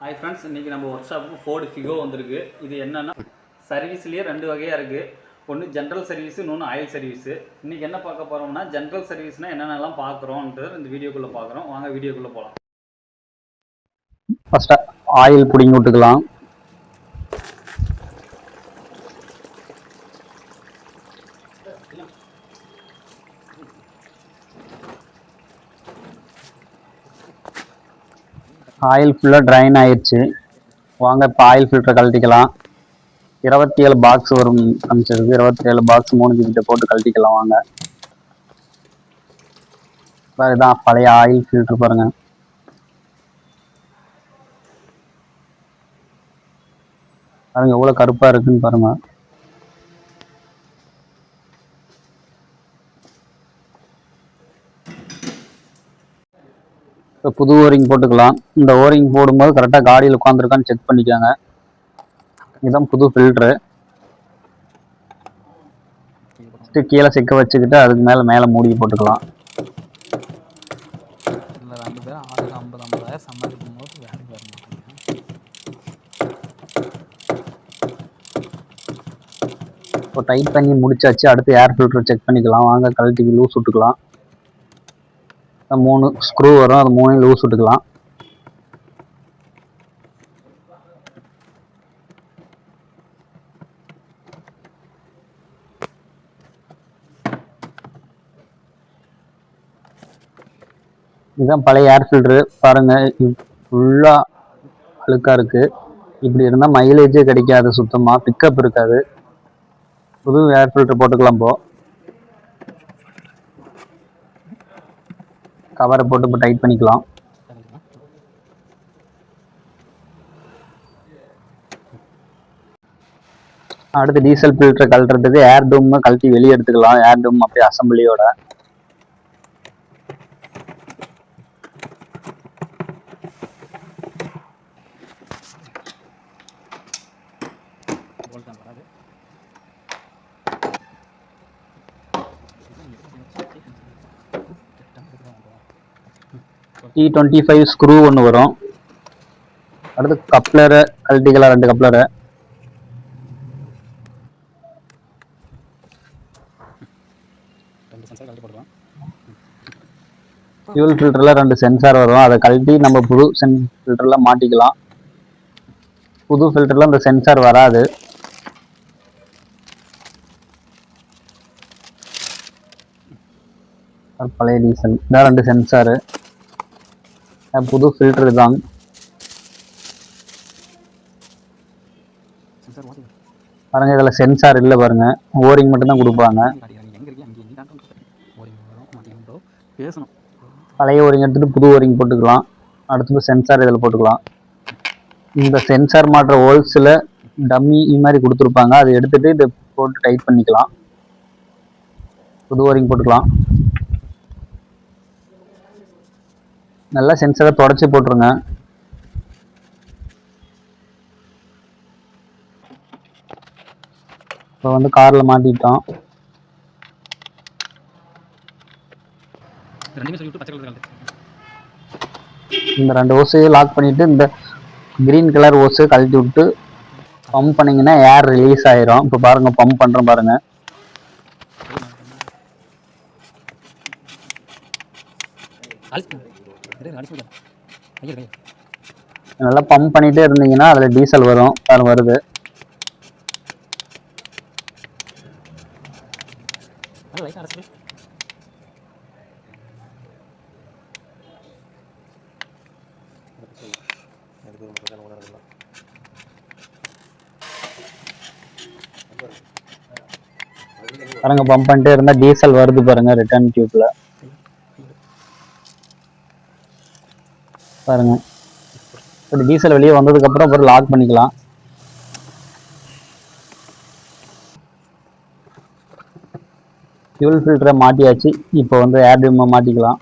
Hi friends, இன்றைக்கி நம்ம work ஷாப்புக்கு ஃபோர்டு ஃபிகோ வந்திருக்கு. இது என்னென்னா சர்வீஸ்லேயே 2 வகையாக இருக்குது. ஒன்று ஜென்ரல் சர்வீஸு, இன்னொன்று ஆயில் சர்வீஸு. இன்றைக்கி என்ன பார்க்க போகிறோம்னா ஜென்ரல் சர்வீஸ்னால் என்னென்னலாம் பார்க்குறோன்றது இந்த வீடியோக்குள்ளே பார்க்குறோம். வாங்க வீடியோக்குள்ளே போகலாம். ஃபஸ்ட்டு ஆயில் பிடிங்கி விட்டுக்கலாம். ஆயில் ஃபுல்லாக ட்ரைன் ஆயிடுச்சு. வாங்க இப்போ ஆயில் ஃபில்டரை கழட்டிக்கலாம். 27 பாக்ஸ் வரும் காமிச்சிருக்கு. 27 பாக்ஸ் 3 கிட்ட போட்டு கழட்டிக்கலாம். வாங்க, இதுதான் பழைய ஆயில் ஃபில்டர். பாருங்க, பாருங்க எவ்வளோ கருப்பாக இருக்குன்னு பாருங்க. இப்போ புது ஓரிங் போட்டுக்கலாம். இந்த ஓரிங் போடும்போது கரெக்டாக காடியில் உட்காந்துருக்கான்னு செக் பண்ணிக்கோங்க. இதுதான் புது ஃபில்ட்ரு. கீழே சிக்க வச்சுக்கிட்டு அதுக்கு மேலே மூடி போட்டுக்கலாம். இப்போ டைட் பண்ணி முடிச்சாச்சு. அடுத்து ஏர் ஃபில்டர் செக் பண்ணிக்கலாம். வாங்க, கழட்டி லூஸ் விட்டுக்கலாம். 3 ஸ்க்ரூ வரும், அது 3 லூஸ் விட்டுக்கலாம். இதுதான் பழைய ஏர் ஃபில்டரு. பாருங்க, ஃபுல்லா அழுக்கா இருக்கு. இப்படி இருந்தால் மைலேஜே கிடைக்காது, சுத்தமாக பிக்கப் இருக்காது. புது ஏர் ஃபில்டர் போட்டுக்கலாம். இப்போ கவரை போட்டு இப்போ டைட் பண்ணிக்கலாம். அடுத்து டீசல் ஃபில்டரை கழட்டுறதுக்கு ஏர் டூம் கழட்டி வெளியே எடுத்துக்கலாம். ஏர் டூம் அப்படியே அசம்பிளியோட. T25 ஸ்க்ரூ ஒன்று வரும். அடுத்து கப்ளரை கழட்டிக்கலாம். 2 கப்ளரை. ஃபியூல் ஃபில்டரில் 2 சென்சார் வரும். அதை கழட்டி நம்ம புது ஃபில்டரில் மாட்டிக்கலாம். புது ஃபில்டரில் அந்த சென்சார் வராது. பழைய டீசல் இதான் 2 சென்சாரு. புது ஃபில்டர் தான். பாருங்க, இதில் சென்சார் இல்லை. பாருங்க, ஓரிங் மட்டும்தான் கொடுப்பாங்க. பழைய ஓரிங் எடுத்துட்டு புது ஓரிங் போட்டுக்கலாம். அடுத்து சென்சார் இதில் போட்டுக்கலாம். இந்த சென்சார் மாற்ற ஹோல்ஸில் டம்மி மாதிரி கொடுத்துருப்பாங்க. அதை எடுத்துட்டு இதை போட்டு டைட் பண்ணிக்கலாம். புது ஓரிங் போட்டுக்கலாம். நல்லா சென்சாரை தொடச்சி போட்டுருங்க. இப்போ வந்து காரில் மாட்டிட்டோம். இந்த 2 ஓஸையும் லாக் பண்ணிட்டு இந்த கிரீன் கலர் ஓஸை கழட்டி விட்டு பம்ப் பண்ணிங்கன்னா ஏர் ரிலீஸ் ஆயிரும். இப்போ பாருங்க, பம்ப் பண்ணுறோம் பாருங்க. நல்லா பம்ப் பண்ணிட்டே இருந்தீங்கன்னா அதில் டீசல் வரும். பாருங்க, வருது. பாருங்க, பம்ப் பண்ணிட்டே இருந்தா டீசல் வருது. பாருங்க, ரிட்டர்ன் டியூப்ல பாருங்க. இப்படி டீசல் வெளியே வந்ததுக்கு அப்புறம் அப்புறம் லாக் பண்ணிக்கலாம். ஃபியூல் ஃபில்டரை மாட்டியாச்சு. இப்போ வந்து ஏர் டியூமை மாட்டிக்கலாம்.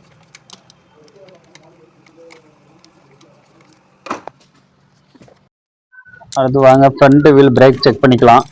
அடுத்து வாங்க, ஃப்ரண்ட் வீல் பிரேக் செக் பண்ணிக்கலாம்.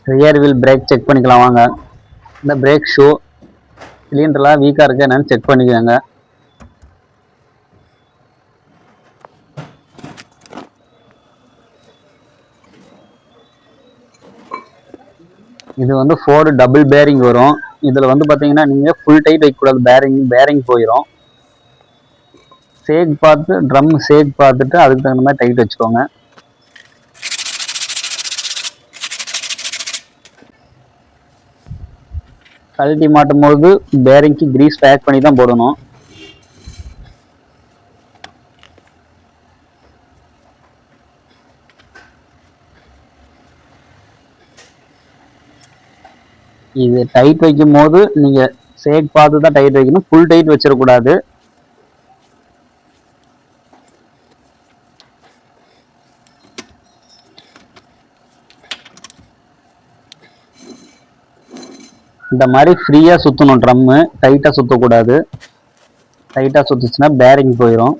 ரியர் வீல் பிரேக் செக் பண்ணிக்கலாம் வாங்க. இந்த பிரேக் ஷூ சிலிண்டர்லாம் வீக்காக இருக்கு என்னன்னு செக் பண்ணிக்கோங்க. இது வந்து ஃபோர்டு டபுள் பேரிங் வரும். இதில் வந்து பார்த்தீங்கன்னா நீங்கள் ஃபுல் டைட் வைக்கக்கூடாது, பேரிங் போயிடும். சேக் பார்த்து ட்ரம் சேக் பார்த்துட்டு அதுக்கு தகுந்த மாதிரி டைட் வச்சுக்கோங்க. கழட்டி மாட்டும் போது பேரிங்க்கு கிரீஸ் பேக் பண்ணி தான் போடணும். இது டைட் வைக்கும் போது நீங்கள் சேக் பார்த்து தான் டைட் வைக்கணும், ஃபுல் டைட் வச்சிடக்கூடாது. இந்த மாதிரி ஃப்ரீயாக சுற்றணும், ட்ரம்மு டைட்டாக சுற்றக்கூடாது. டைட்டாக சுற்றுச்சுன்னா பேரிங் போயிடும்.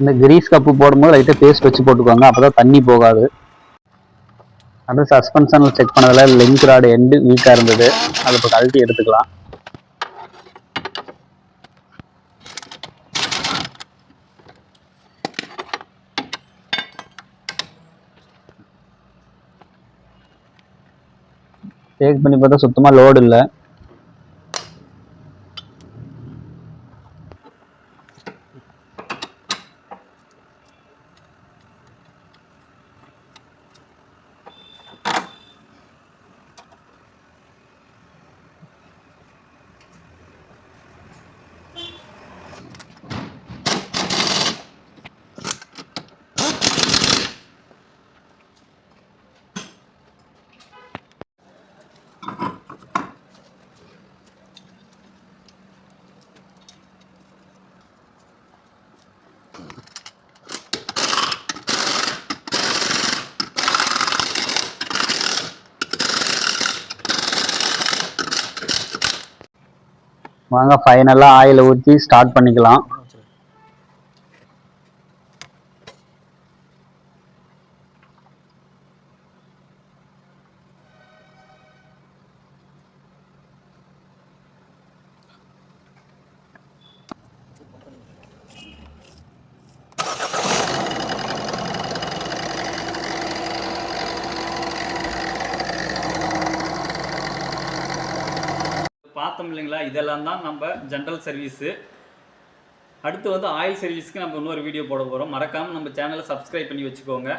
இந்த கிரீஸ் கப்பு போடும்போது லைட்டாக பேஸ்ட் வச்சு போட்டுக்கோங்க, அப்போ தான் தண்ணி போகாது. அடுத்து சஸ்பென்ஷனில் செக் பண்ணதில் லிங்க் ராடு எண்டு வீக்காக இருந்தது, அதை இப்போ கழட்டி எடுத்துக்கலாம். செக் பண்ணி பார்த்தா சுத்தமாக லோடு இல்லை. வாங்க ஃபைனலாக ஆயிலை ஊற்றி ஸ்டார்ட் பண்ணிக்கலாம். பார்த்தோம் இல்லைங்களா, இதெல்லாம் தான் நம்ம ஜென்ரல் சர்வீஸு. அடுத்து வந்து ஆயில் சர்வீஸ்க்கு நம்ம இன்னொரு வீடியோ போட போகிறோம். மறக்காமல் நம்ம சேனலை சப்ஸ்கிரைப் பண்ணி வச்சுக்கோங்க.